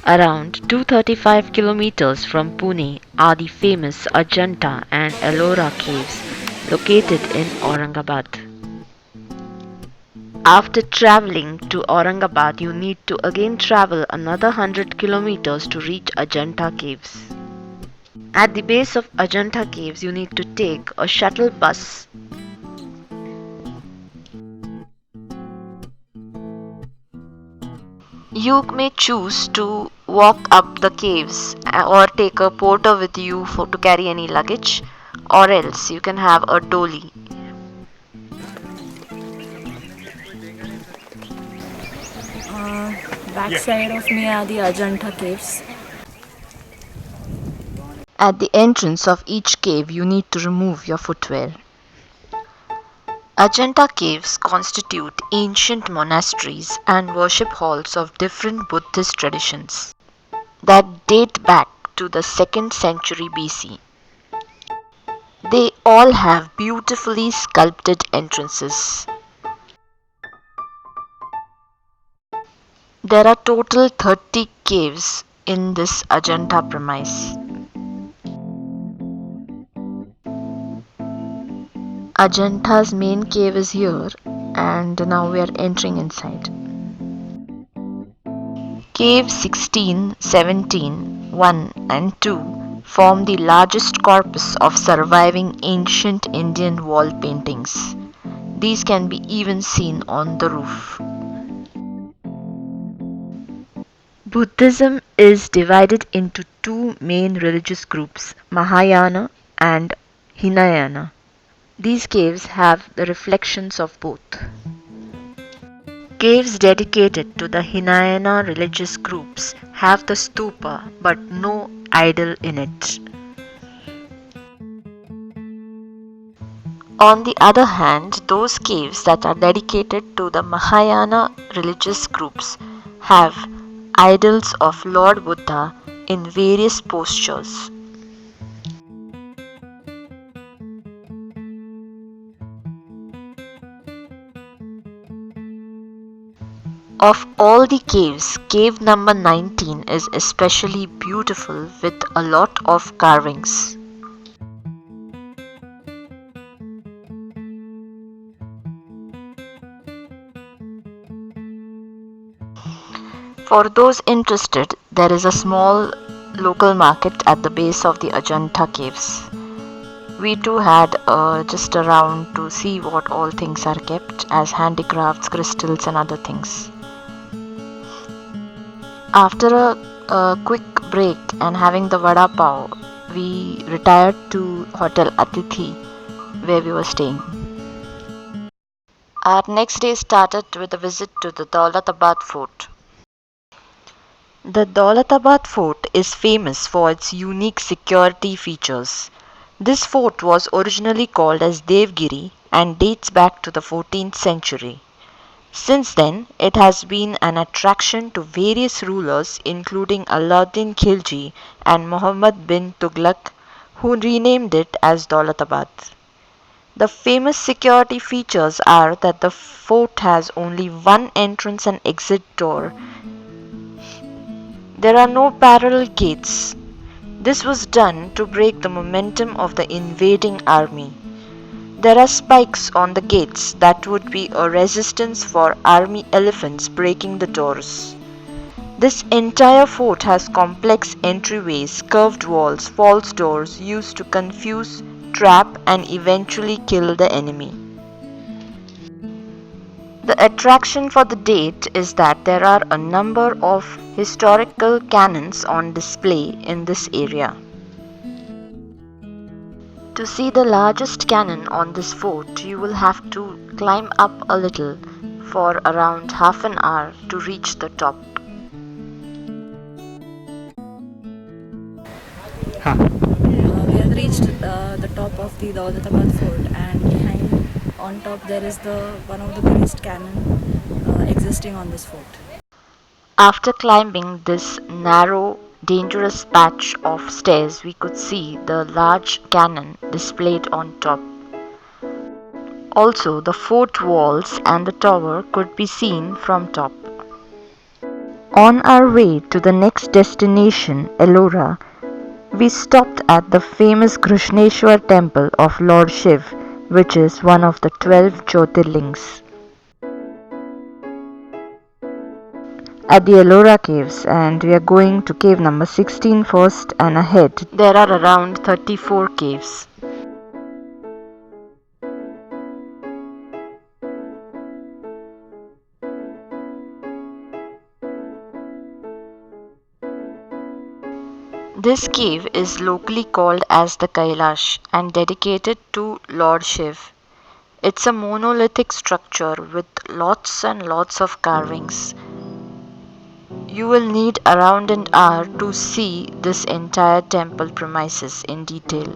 Around 235 kilometers from Pune are the famous Ajanta and Ellora caves located in Aurangabad. After traveling to Aurangabad, you need to again travel another 100 kilometers to reach Ajanta caves. At the base of Ajanta caves, you need to take a shuttle bus. You may choose to walk up the caves or take a porter with you to carry any luggage, or else you can have a dolly. Uh, Backside of me are the Ajanta caves. At the entrance of each cave, you need to remove your footwear. Ajanta caves constitute ancient monasteries and worship halls of different Buddhist traditions that date back to the 2nd century BC. They all have beautifully sculpted entrances. There are total 30 caves in this Ajanta premise. Ajanta's main cave is here, and now we are entering inside. Cave 16, 17, 1 and 2 form the largest corpus of surviving ancient Indian wall paintings. These can be even seen on the roof. Buddhism is divided into two main religious groups, Mahayana and Hinayana. These caves have the reflections of both. Caves dedicated to the Hinayana religious groups have the stupa but no idol in it. On the other hand, those caves that are dedicated to the Mahayana religious groups have idols of Lord Buddha in various postures. Of all the caves, cave number 19 is especially beautiful with a lot of carvings. For those interested, there is a small local market at the base of the Ajanta caves. We too had just a round to see what all things are kept as handicrafts, crystals, and other things. After a quick break and having the vada pav, we retired to Hotel Atithi where we were staying. Our next day started with a visit to the Daulatabad Fort. The Daulatabad Fort is famous for its unique security features. This fort was originally called as Devgiri and dates back to the 14th century. Since then, it has been an attraction to various rulers including Alauddin Khilji and Muhammad bin Tughlaq, who renamed it as Daulatabad. The famous security features are that the fort has only one entrance and exit door. There are no parallel gates. This was done to break the momentum of the invading army. There are spikes on the gates that would be a resistance for army elephants breaking the doors. This entire fort has complex entryways, curved walls, false doors used to confuse, trap, and eventually kill the enemy. The attraction for the date is that there are a number of historical cannons on display in this area. To see the largest cannon on this fort, you will have to climb up a little for around half an hour to reach the top. We have reached the top of the Daulatabad fort, and behind, on top, there is the one of the biggest cannon existing on this fort. After climbing this narrow, dangerous patch of stairs, we could see the large cannon displayed on top. Also, the fort walls and the tower could be seen from top. On our way to the next destination, Ellora, we stopped at the famous Krishneshwar temple of Lord Shiv, which is one of the 12 Jyotirlings. At the Ellora caves, and we are going to cave number 16 first, and ahead there are around 34 caves. This cave is locally called as the Kailash and dedicated to Lord Shiv. It's a monolithic structure with lots and lots of carvings. You will need around an hour to see this entire temple premises in detail.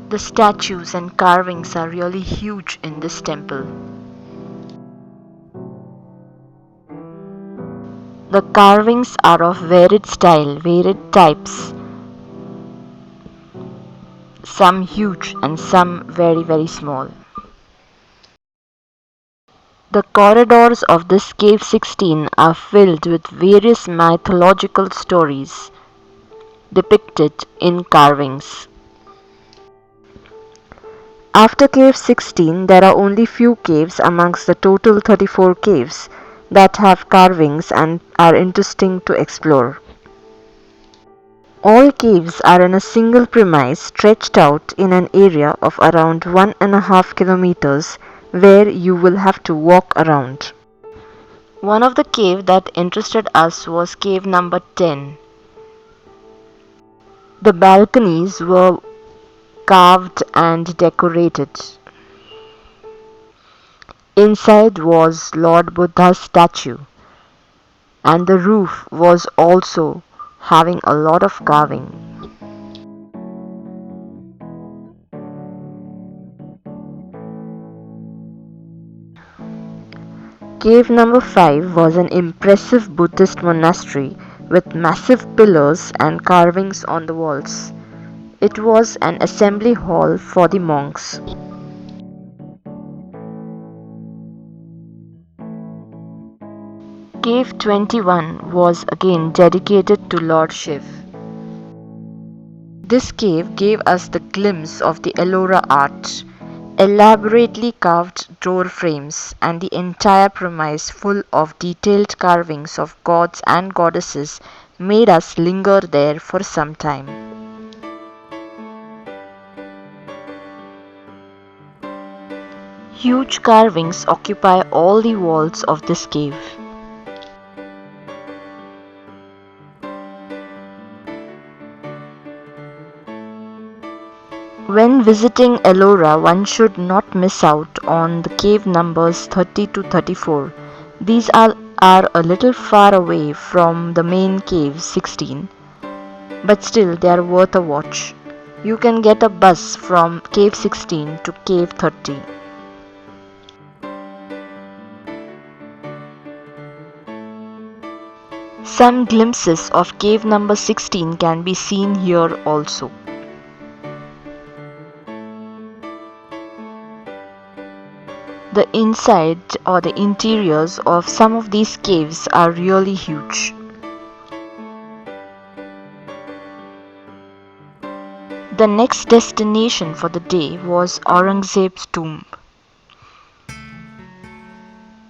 The statues and carvings are really huge in this temple. The carvings are of varied style, varied types, some huge and some very small. The corridors of this cave 16 are filled with various mythological stories depicted in carvings. After cave 16, there are only few caves amongst the total 34 caves that have carvings and are interesting to explore. All caves are in a single premise stretched out in an area of around 1.5 kilometers where you will have to walk around. One of the cave that interested us was cave number 10. The balconies were carved and decorated. Inside was Lord Buddha's statue, and the roof was also having a lot of carving. Cave number 5 was an impressive Buddhist monastery with massive pillars and carvings on the walls. It was an assembly hall for the monks. Cave 21 was again dedicated to Lord Shiv. This cave gave us the glimpse of the Ellora art, elaborately carved door frames, and the entire premise full of detailed carvings of gods and goddesses made us linger there for some time. Huge carvings occupy all the walls of this cave. When visiting Ellora, one should not miss out on the cave numbers 30 to 34. These are a little far away from the main cave 16, but still they are worth a watch. You can get a bus from cave 16 to cave 30. Some glimpses of cave number 16 can be seen here also. The inside or the interiors of some of these caves are really huge. The next destination for the day was Aurangzeb's tomb.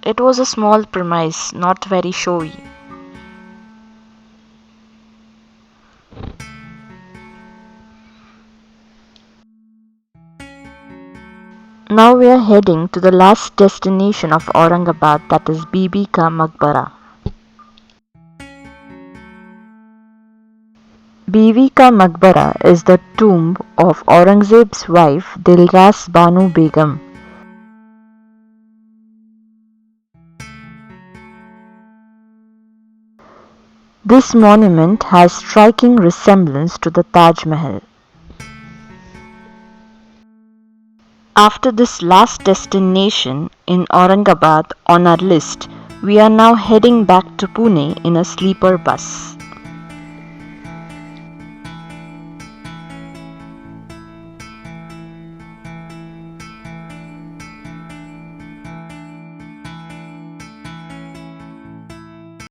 It was a small premise, not very showy. Now we are heading to the last destination of Aurangabad, that is Bibi Ka Maqbara. Bibi Ka Maqbara is the tomb of Aurangzeb's wife Dilras Banu Begum. This monument has striking resemblance to the Taj Mahal. After this last destination in Aurangabad on our list, we are now heading back to Pune in a sleeper bus.